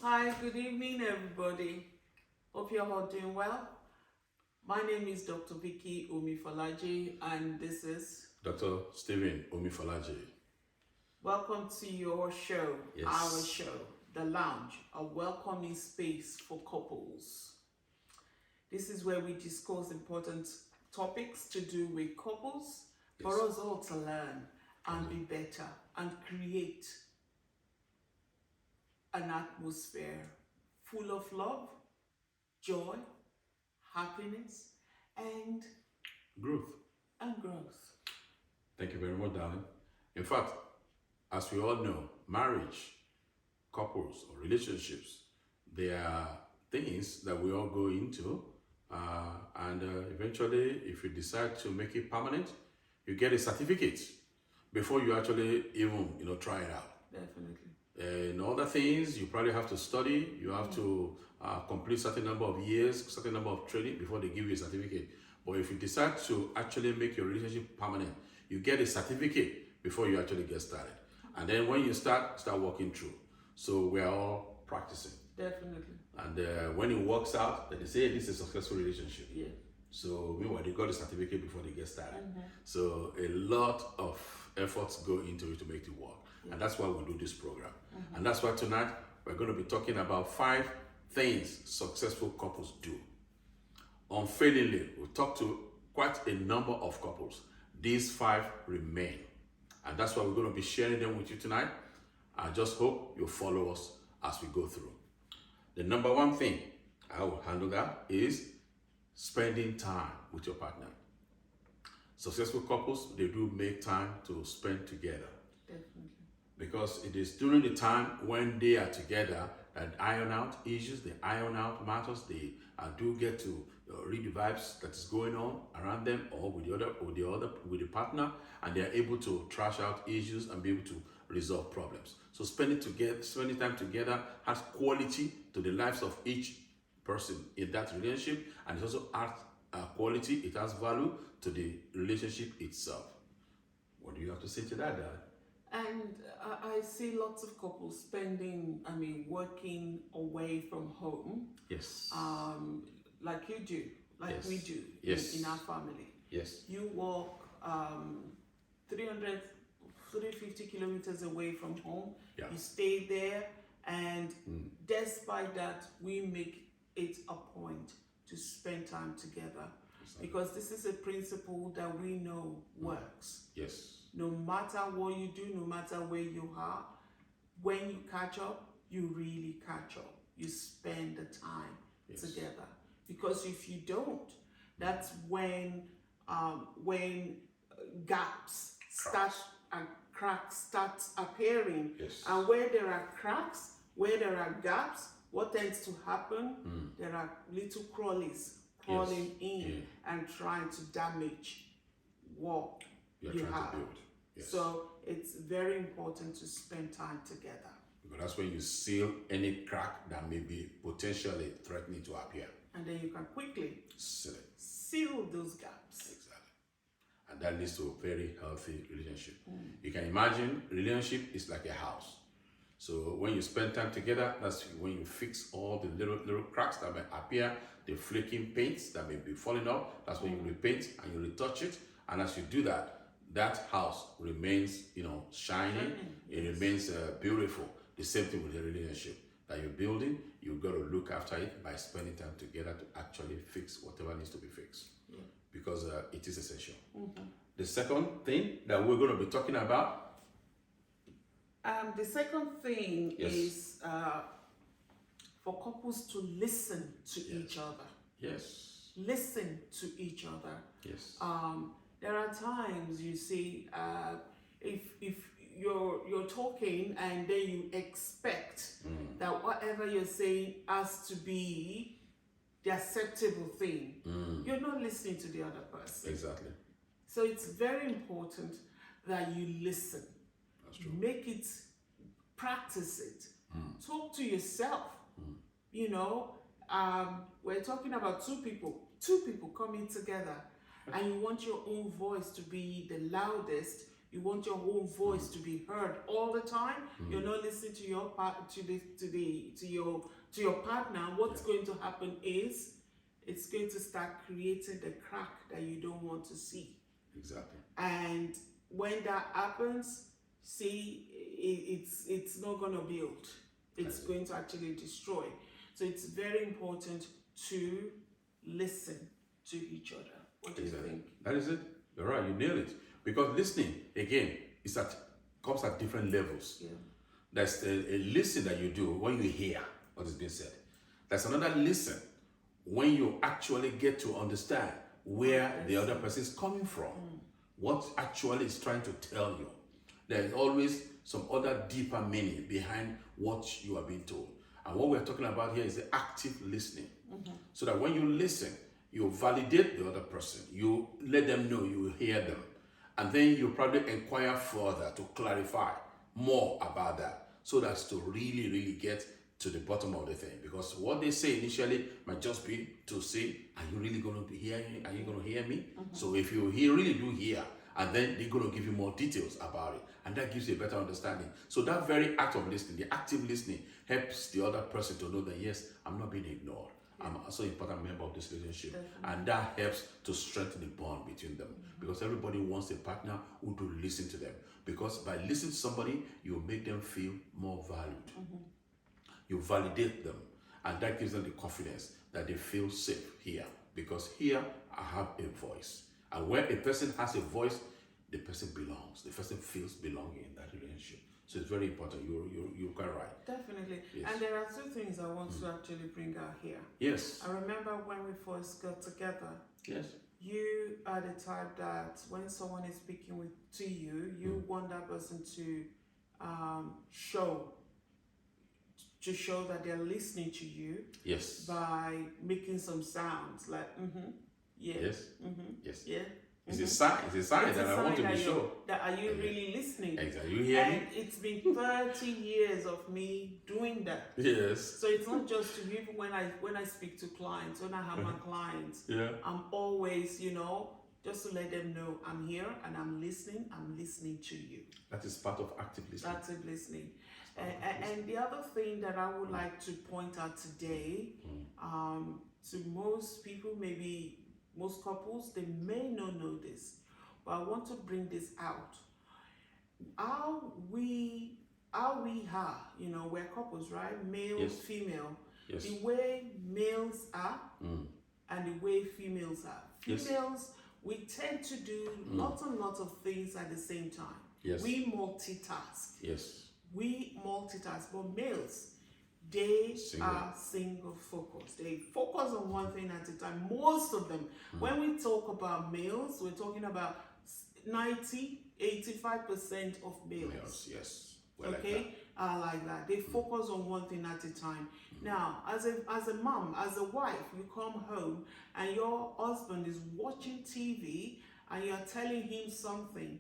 Hi, good evening, everybody. Hope you're all doing well. My name is Dr. Vicky Omifolaje, and this is Dr. Stephen Omifolaje. welcome to your show, Yes. our show, The Lounge, a welcoming space for couples. This is where we discuss important topics to do with couples for Yes. us all to learn and be better and create an atmosphere full of love, joy, happiness, and Growth. growth. Thank you very much, darling. In fact, as we all know, marriage, couples, or relationships, they are things that we all go into. And eventually, if you decide to make it permanent, you get a certificate before you actually even, try it out. Definitely. In other things, you probably have to study, you have to complete certain number of years, certain number of training before they give you a certificate. But if you decide to actually make your relationship permanent, you get a certificate before you actually get started. And then when you start working through. So we're all practicing. Definitely. And when it works out, then they say, hey, this is a successful relationship. Yeah. So meanwhile, they got the certificate before they get started. So a lot of efforts go into it to make it work. And that's why we do this program. And that's why tonight we're going to be talking about 5 things successful couples do. Unfailingly, we've talked to quite a number of couples. These 5 remain. And that's why we're going to be sharing them with you tonight. I just hope you'll follow us as we go through. The number 1 thing, I will handle that, is spending time with your partner. Successful couples, they do make time to spend together. Definitely. Because it is during the time when they are together that iron out issues, they iron out matters, they do get to read the vibes that is going on around them or with the partner, and they are able to trash out issues and be able to resolve problems. So spending time together has quality to the lives of each person in that relationship, and it also adds quality, it has value to the relationship itself. What do you have to say to that, Dad? And I see lots of couples working away from home. Yes. Like you do, like Yes. we do Yes. in our family. Yes. You walk 350 kilometers away from home. Yeah. You stay there, and despite that, we make it a point to spend time together. Exactly. Because this is a principle that we know works. Yes. No matter what you do, no matter where you are, when you catch up, you really catch up. You spend the time together. Because if you don't, that's when gaps start and cracks start appearing. Yes. And where there are cracks, where there are gaps, what tends to happen? There are little crawlies crawling in and trying to damage what You're you trying have. to build. Yes. So it's very important to spend time together. Because that's when you seal any crack that may be potentially threatening to appear. And then you can quickly Seal it. seal those gaps. Exactly. And that leads to a very healthy relationship. You can imagine relationship is like a house. So when you spend time together, that's when you fix all the little cracks that may appear, the flaking paints that may be falling off. That's when you repaint and you retouch it. And as you do that, that house remains, shining. It remains beautiful. The same thing with the relationship that you're building. You've got to look after it by spending time together to actually fix whatever needs to be fixed. Because it is essential. The second thing that we're going to be talking about. The second thing Yes. is for couples to listen to each other. Yes. Listen to each other. Yes. There are times you see if you're talking and then you expect that whatever you're saying has to be the acceptable thing. You're not listening to the other person. Exactly. So it's very important that you listen. That's true. Make it, practice it. Talk to yourself. We're talking about two people coming together, and you want your own voice to be the loudest. You want your own voice to be heard all the time. You're not listening to your to your partner. What's going to happen is it's going to start creating the crack that you don't want to see. Exactly. And when that happens, see, it's not going to build. It's going to actually destroy. So it's very important to listen to each other. What do you think? That is it. You're right. You nailed it. Because listening, again, comes at different levels. Yeah. There's a listen that you do when you hear what is being said. There's another listen when you actually get to understand where the other person is coming from, what actually is trying to tell you. There's always some other deeper meaning behind what you are being told. And what we're talking about here is the active listening. So that when you listen, you validate the other person, you let them know you hear them, and then you probably inquire further to clarify more about that, so that's to really get to the bottom of the thing. Because what they say initially might just be to say, are you really going to be hearing? Are you going to hear me? So if you really do hear, and then they're going to give you more details about it, and that gives you a better understanding. So that very act of listening, the active listening, helps the other person to know that, yes, I'm not being ignored. I'm also an important member of this relationship. Definitely. And that helps to strengthen the bond between them. Because everybody wants a partner who do listen to them. Because by listening to somebody, you make them feel more valued. You validate them. And that gives them the confidence that they feel safe here. Because here, I have a voice. And where a person has a voice, the person belongs. The person feels belonging in that relationship. So it's very important. You're quite right. Definitely. Yes. And there are two things I want to actually bring out here. Yes. I remember when we first got together, Yes. you are the type that when someone is speaking to you, you want that person to show that they're listening to you. Yes. By making some sounds like yeah, Yes. Yes. yeah. It's a sign. It's a sign It's a that I want to sign be that sure. That are you really listening? Exactly. You hear me? And it's been 30 years of me doing that. Yes. So it's not just to even when I speak to clients, when I have my clients, Yeah. I'm always, just to let them know I'm here and I'm listening to you. That is part of active listening. Active listening. And the other thing that I would like to point out today, to most people, maybe most couples, they may not know this, but I want to bring this out. How we are, we're couples, right? Male, Yes. female. Yes. The way males are and the way females are. Yes. Females, we tend to do lots and lots of things at the same time. Yes. We multitask. Yes. But males, they Single. are single focused. They focus on one thing at a time. Most of them. When we talk about males, we're talking about 85% of males. Yes. Well, Okay, like that. They focus on one thing at a time. Now, as a mom, as a wife, you come home and your husband is watching TV and you're telling him something.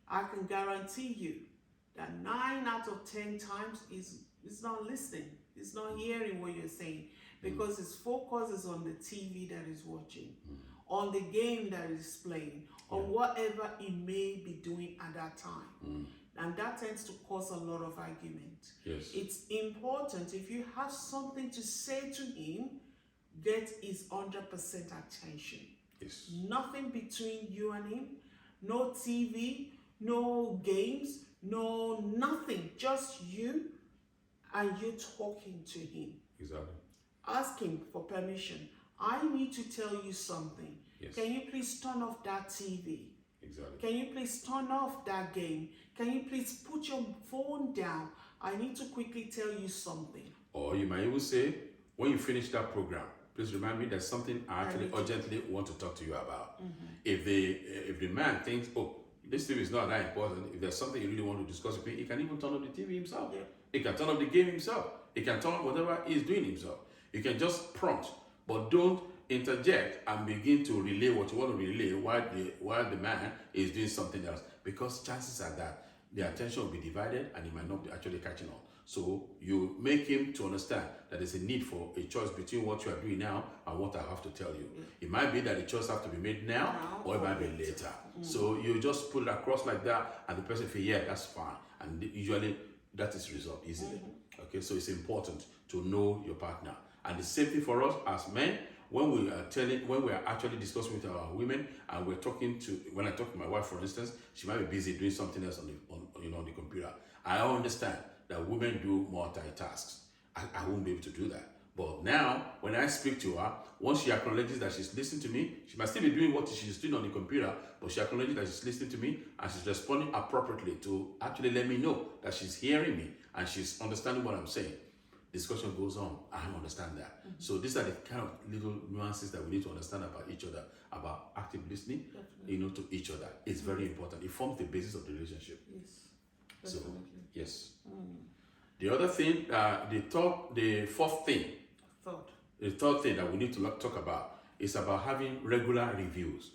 I can guarantee you that 9 out of 10 times is not listening. It's not hearing what you're saying because his focus is on the TV that he's watching, on the game that he's playing, on whatever he may be doing at that time. And that tends to cause a lot of argument. Yes. It's important, if you have something to say to him, get his 100% attention. Yes. Nothing between you and him, no TV, no games, no nothing, just you and you talking to him. Exactly. Ask him for permission. I need to tell you something. Yes. Can you please turn off that TV? Exactly. Can you please turn off that game? Can you please put your phone down? I need to quickly tell you something. Or you might even say, when you finish that program, please remind me there's something I actually urgently want to talk to you about. If the man thinks, oh, this TV is not that important, if there's something you really want to discuss with me, he can even turn off the TV himself. Yeah. He can turn off the game himself. He can turn off whatever he's doing himself. You can just prompt, but don't interject and begin to relay what you want to relay while the man is doing something else, because chances are that the attention will be divided and he might not be actually catching on. So you make him to understand that there's a need for a choice between what you are doing now and what I have to tell you. It might be that the choice have to be made now, or it might be later. So you just put it across like that, and the person feel, yeah, that's fine. And usually that is resolved easily. Okay, so it's important to know your partner. And the same thing for us as men. When we are actually discussing with our women, and when I talk to my wife, for instance, she might be busy doing something else on the computer. I understand that women do multitasks. I won't be able to do that. But now, when I speak to her, once she acknowledges that she's listening to me, she might still be doing what she's doing on the computer, but she acknowledges that she's listening to me and she's responding appropriately to actually let me know that she's hearing me and she's understanding what I'm saying. Discussion goes on. I understand that. So these are the kind of little nuances that we need to understand about each other, about active listening, to each other. It's very important. It forms the basis of the relationship. Yes. So, Definitely. yes. The other thing, the third thing that we need to talk about is about having regular reviews.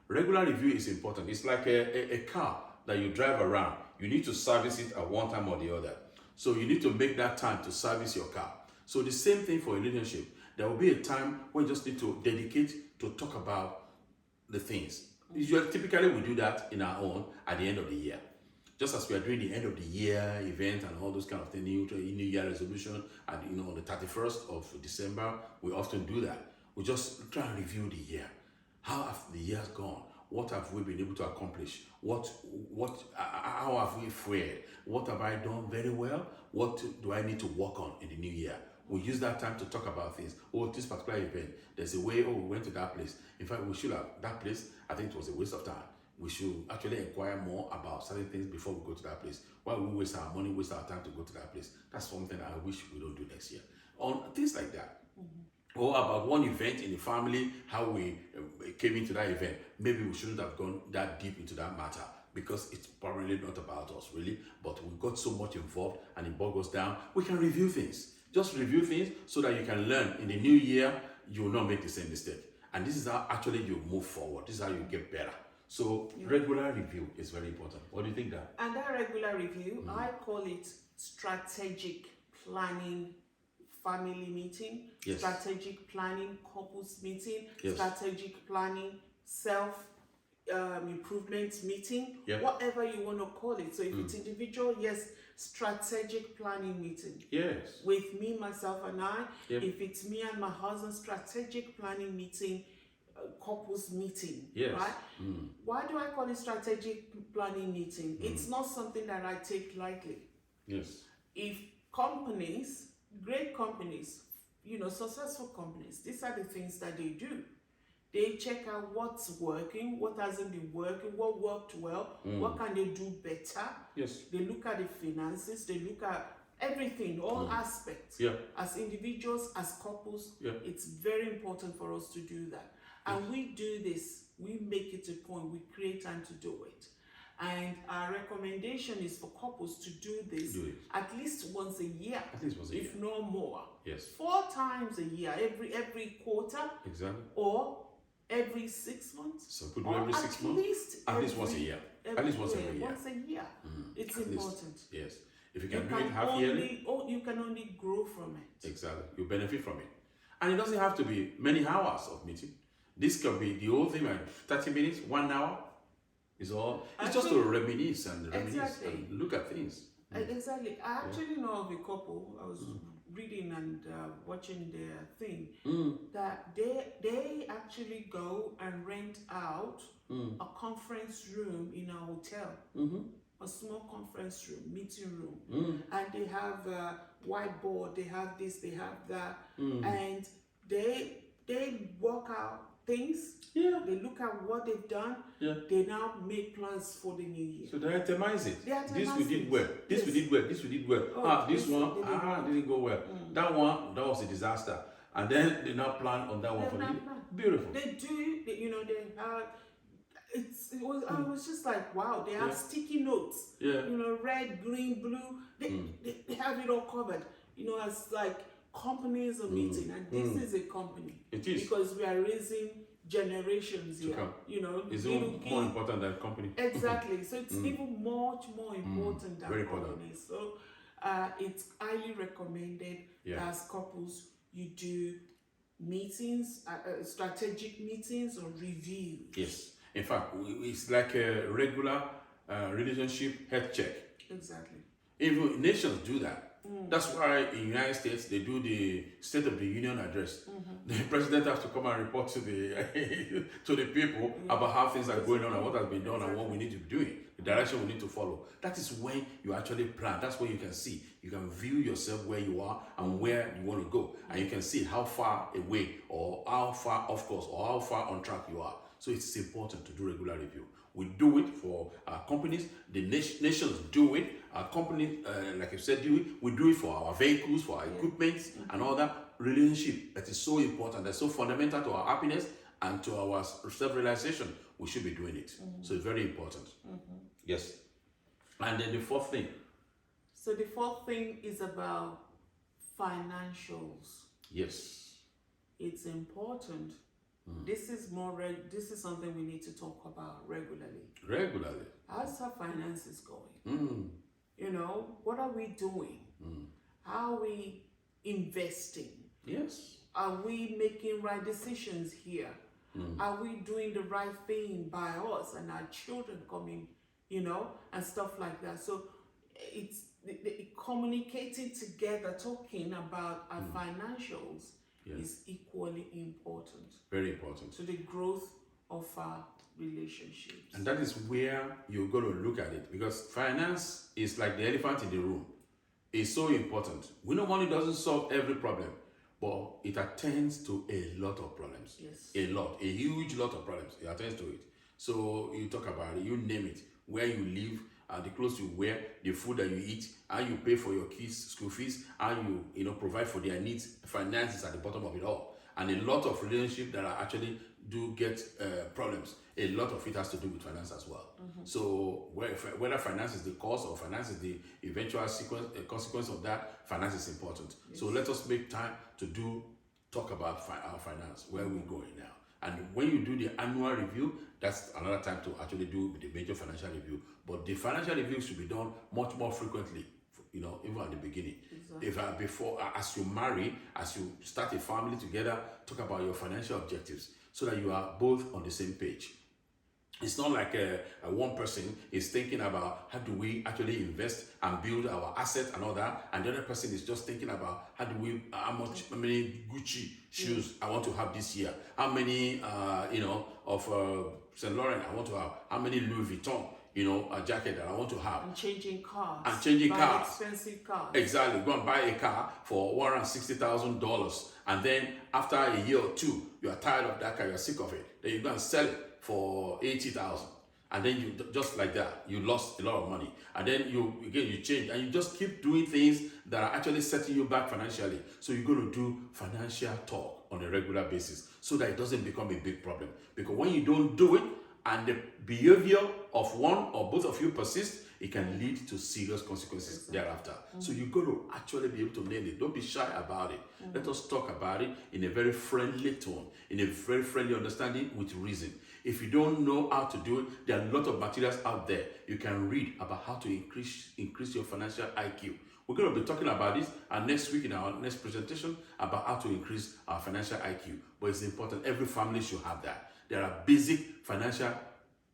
Regular review is important. It's like a car that you drive around. You need to service it at one time or the other. So you need to make that time to service your car. So the same thing for a relationship. There will be a time when you just need to dedicate to talk about the things. Typically we do that in our own at the end of the year. Just as we are doing the end of the year event and all those kind of things, New Year resolution, and on the 31st of December, we often do that. We just try and review the year. How have the years gone? What have we been able to accomplish? How have we fared? What have I done very well? What do I need to work on in the new year? We use that time to talk about things. This particular event, there's a way, we went to that place. In fact, we should have, that place, I think it was a waste of time. We should actually inquire more about certain things before we go to that place. Why we waste our money, waste our time to go to that place? That's something I wish we don't do next year. On things like that. Or about one event in the family, how we came into that event. Maybe we shouldn't have gone that deep into that matter because it's probably not about us really, but we got so much involved and it bogged us down. We can review things. Just review things so that you can learn. In the new year, you will not make the same mistake. And this is how actually you move forward. This is how you get better. So regular review is very important. What do you think, Dan? And that regular review, I call it strategic planning family meeting, strategic planning couples meeting, strategic planning self improvement meeting, whatever you want to call it. So if it's individual, strategic planning meeting. Yes. With me, myself, and I. If it's me and my husband, strategic planning meeting. Couples meeting, right? Why do I call it strategic planning meeting? It's not something that I take lightly. Yes. If companies, great companies, successful companies, these are the things that they do. They check out what's working, what hasn't been working, what worked well, what can they do better. Yes. They look at the finances, they look at everything, all aspects. As individuals, as couples, it's very important for us to do that. And we do this, we make it a point, we create time to do it. And our recommendation is for couples to do this at least once a year. At least once a year. If no more. Yes. 4 times a year, every quarter. Exactly. Or every 6 months. So could do every 6 months? At least once a year. At least once every year. Once a year. It's important. Yes. If you can do it half yearly. You can only grow from it. Exactly. You benefit from it. And it doesn't have to be many hours of meeting. This can be the whole thing, like 30 minutes, 1 hour. It's just to reminisce and look at things. Exactly. I actually know of a couple. I was reading and watching their thing that they actually go and rent out a conference room in a hotel, a small conference room, meeting room, and they have a whiteboard. They have this, they have that, and they work out things. They look at what they've done. They now make plans for the new year. So they itemize it. This we did well. This we did well. This we did well. This one didn't go well. That one, that was a disaster. And then they now plan on that one for the year. Beautiful. They do. They have. I was just like, wow. They have sticky notes. Red, green, blue. They have it all covered. As like companies are meeting, and this is a company. It is, because we are raising generations here. It's even more important than company. Exactly. So it's even much more important than very companies. So it's highly recommended Yeah. that as couples you do meetings, strategic meetings or reviews. Yes. In fact, it's like a regular relationship health check. Exactly. Even nations do that. That's why in the United States they do the State of the Union address. The president has to come and report to the to the people about how things are going on and what has been done and what we need to be doing, the direction we need to follow. That is when you actually plan. That's when you can see. You can view yourself where you are and where you want to go, and you can see how far away or how far off course or how far on track you are. So it's important to do regular review. We do it for our companies. The nations do it. Our companies, like I said, do it. We do it for our vehicles, for our equipment, and all that. Relationship that is so important, that's so fundamental to our happiness and to our self-realization. We should be doing it. So it's very important. Yes. And then the fourth thing. So the fourth thing is about financials. Yes. It's important. This is this is something we need to talk about regularly. Regularly. How's our finances going? You know, what are we doing? How are we investing? Yes. Are we making right decisions here? Are we doing the right thing by us and our children coming, you know, and stuff like that? So it's communicating together, talking about our financials is equally important. Very important. To the growth of our relationships. And that is where you're going to look at it, because finance is like the elephant in the room. It's so important. We know money doesn't solve every problem, but it attends to a lot of problems. Yes. A huge lot of problems. It attends to it. So you talk about it, you name it, where you live, the clothes you wear, the food that you eat, how you pay for your kids' school fees, how you provide for their needs. Finance is at the bottom of it all. And a lot of relationships that are actually do get problems, a lot of it has to do with finance as well. So whether finance is the cause or finance is the eventual consequence of that, finance is important. Yes. So let us make time to talk about our finance, where we're going now. And when you do the annual review, that's another time to actually do the major financial review. But the financial review should be done much more frequently, you know, even at the beginning. Exactly. If before, as you marry, as you start a family together, talk about your financial objectives so that you are both on the same page. It's not like one person is thinking about how do we actually invest and build our assets and all that, and the other person is just thinking about how many Gucci shoes I want to have this year, how many of Saint Laurent I want to have, how many Louis Vuitton a jacket that I want to have. And changing cars. Cars. Expensive cars. Exactly. Go and buy a car for $160,000, and then after a year or two, you are tired of that car, you're sick of it. Then you go and sell it for $80,000, and then you just like that, you lost a lot of money, and then you change, and you just keep doing things that are actually setting you back financially. So you're going to do financial talk on a regular basis so that it doesn't become a big problem. Because when you don't do it and the behavior of one or both of you persist, it can lead to serious consequences thereafter. So you're going to actually be able to nail it. Don't be shy about it. Let us talk about it in a very friendly tone, in a very friendly understanding with reason. If you don't know how to do it, there are a lot of materials out there. You can read about how to increase your financial IQ. We're going to be talking about this next week in our next presentation about how to increase our financial IQ. But it's important. Every family should have that. There are basic financial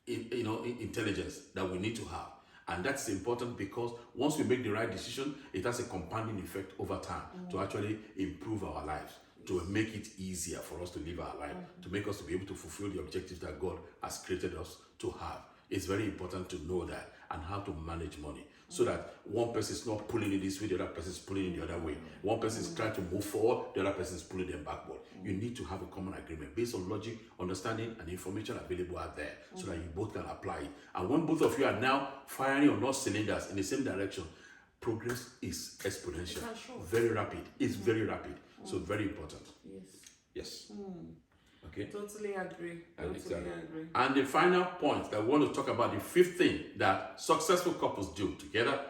intelligence that we need to have. And that's important because once we make the right decision, it has a compounding effect over time to actually improve our lives, to make it easier for us to live our life, to make us to be able to fulfill the objectives that God has created us to have. It's very important to know that and how to manage money so that one person is not pulling it this way, the other person is pulling it the other way. One person is trying to move forward, the other person is pulling them backward. You need to have a common agreement based on logic, understanding, and information available out there so that you both can apply it. And when both of you are now firing on all cylinders in the same direction, progress is exponential, very rapid. It's very rapid, so very important. Yes. Okay. Totally agree. Agree. And the final point that we want to talk about, the fifth thing that successful couples do together,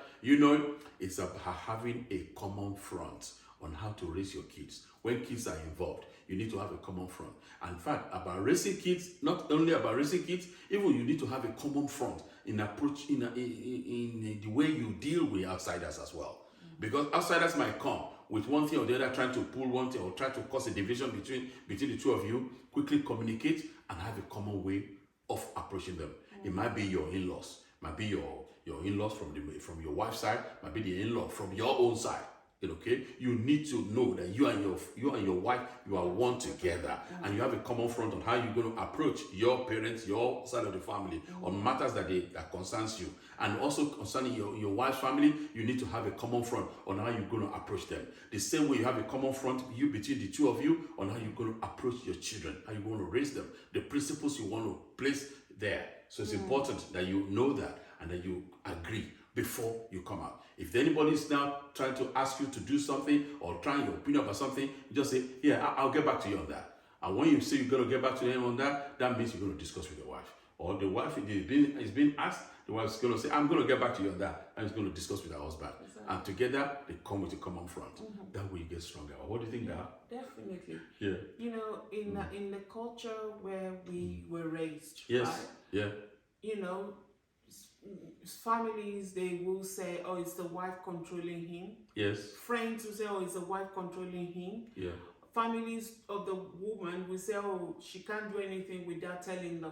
it's about having a common front on how to raise your kids. When kids are involved, you need to have a common front. And in fact, about raising kids, not only about raising kids, even you need to have a common front in approach, in the way you deal with outsiders as well. Because outsiders might come with one thing or the other, trying to pull one thing or try to cause a division between the two of you. Quickly communicate and have a common way of approaching them. It might be your in-laws, might be your in-laws from your wife's side, might be the in-law from your own side. Okay, you need to know that you and your wife, you are one together, and you have a common front on how you're going to approach your parents, your side of the family, on matters that concerns you, and also concerning your wife's family. You need to have a common front on how you're going to approach them. The same way you have a common front between the two of you on how you're going to approach your children, how you're going to raise them, the principles you want to place there. So it's important that you know that and that you agree before you come out. If anybody is now trying to ask you to do something or trying your opinion about something, you just say, yeah, I'll get back to you on that. And when you say you're going to get back to them on that, that means you're going to discuss with your wife. Or the wife is being asked, the wife's going to say, I'm going to get back to you on that. And it's going to discuss with her husband. Exactly. And together, they come with a common front. That way you get stronger. What do you think, Dad? Definitely. Yeah. You know, in the culture where we were raised, yes. right? Yeah. You know, families, they will say, oh, it's the wife controlling him. Yes. Friends will say, oh, it's the wife controlling him. Yeah. Families of the woman will say, oh, she can't do anything without telling the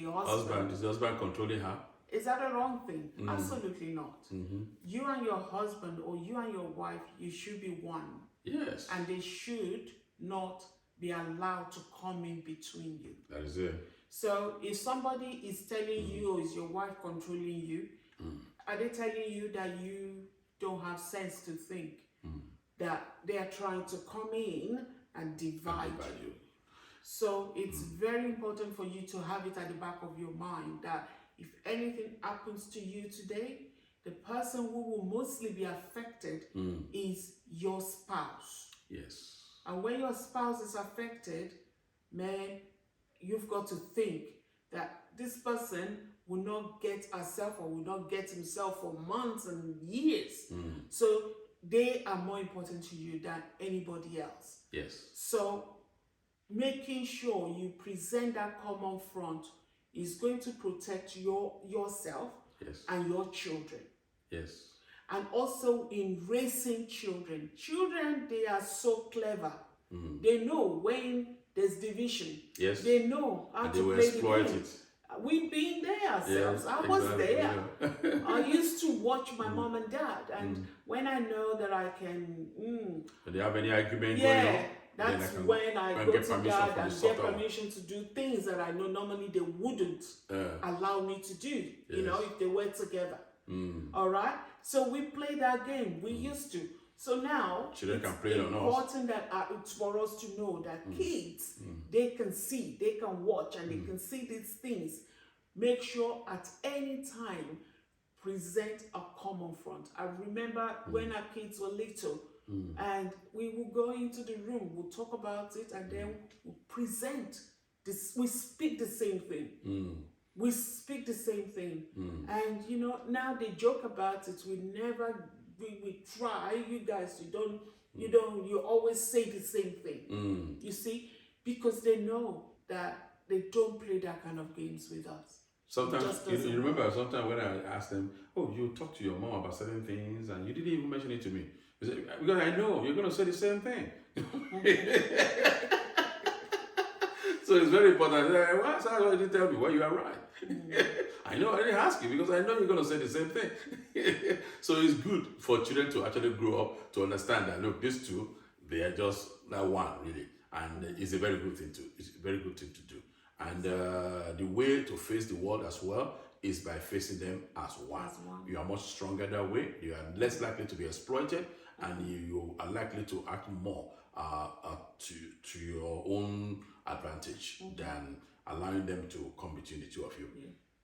husband. Is the husband controlling her? Is that a wrong thing? Absolutely not. Mm-hmm. You and your husband or you and your wife, you should be one. Yes. And they should not be allowed to come in between you. That is it. So if somebody is telling you or is your wife controlling you, are they telling you that you don't have sense to think that they are trying to come in and divide you? So it's very important for you to have it at the back of your mind that if anything happens to you today, the person who will mostly be affected is your spouse. Yes. And when your spouse is affected, man, you've got to think that this person will not get herself or will not get himself for months and years. So they are more important to you than anybody else. Yes. So making sure you present that common front is going to protect yourself yes. and your children. Yes. And also in raising children. Children, they are so clever. They know when there's division. Yes. They know how to play the game. We've been there ourselves. Yes, I was exactly, there. yeah. I used to watch my mom and dad, and when I know that I can, do they have any argument going on? That's when I go to dad and get permission to do things that I know normally they wouldn't allow me to do. You know, if they were together. All right. So we play that game. We used to. So now children it's can play important that it's for us to know that kids, they can see, they can watch, and they can see these things. Make sure at any time present a common front. I remember when our kids were little, and we would go into the room, we'll talk about it, and then we'll present this. We speak the same thing. We speak the same thing, and you know, now they joke about it. We try. You guys, you always say the same thing. You see, because they know that they don't play that kind of games with us. Sometimes, you remember, sometimes when I ask them, oh, you talk to your mom about certain things and you didn't even mention it to me. Because I know you're going to say the same thing. So it's very important. Why did you tell me? Well, you are right. I know, I didn't ask you because I know you're going to say the same thing. So it's good for children to actually grow up to understand that, look, these two, they are just that one, really. And it's a very good thing to do. And the way to face the world as well is by facing them as one. You are much stronger that way. You are less likely to be exploited, and you are likely to act more to your own advantage than allowing them to come between the two of you.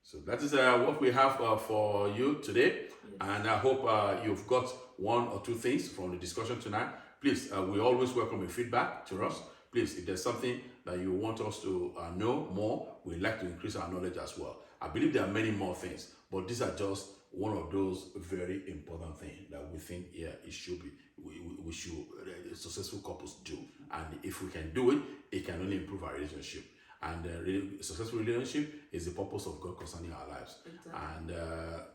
So that is what we have for you today. And I hope you've got one or two things from the discussion tonight. Please, we always welcome a feedback to us. Please, if there's something that you want us to know more, we'd like to increase our knowledge as well. I believe there are many more things, but these are just one of those very important things that we think, it should be, we should, successful couples do. And if we can do it, it can only improve our relationship. And a successful relationship is the purpose of God concerning our lives. Exactly. And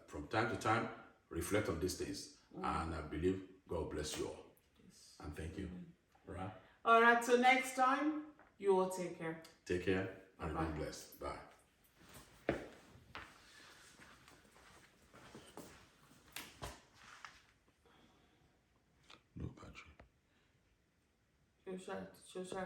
from time to time, reflect on these things. And I believe God bless you all. And thank you. Right? All right, so next time, you all take care. Take care and Bye-bye. remain blessed. Bye. No battery. Shosha